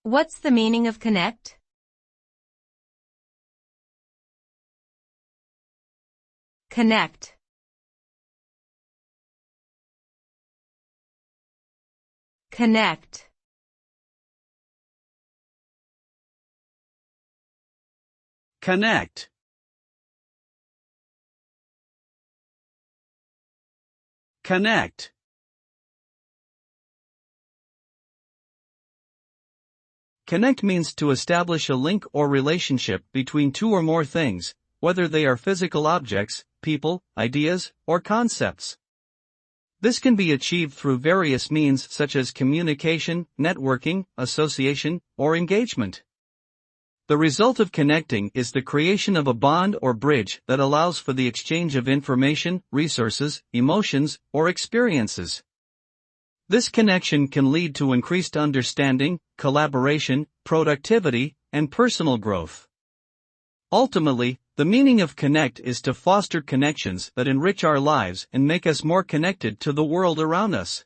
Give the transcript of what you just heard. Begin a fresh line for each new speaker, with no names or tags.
What's the meaning of connect? Connect. Connect.
Connect. Connect. Connect means to establish a link or relationship between two or more things, whether they are physical objects, people, ideas, or concepts. This can be achieved through various means such as communication, networking, association, or engagement. The result of connecting is the creation of a bond or bridge that allows for the exchange of information, resources, emotions, or experiences. This connection can lead to increased understanding, collaboration, productivity, and personal growth. Ultimately, the meaning of connect is to foster connections that enrich our lives and make us more connected to the world around us.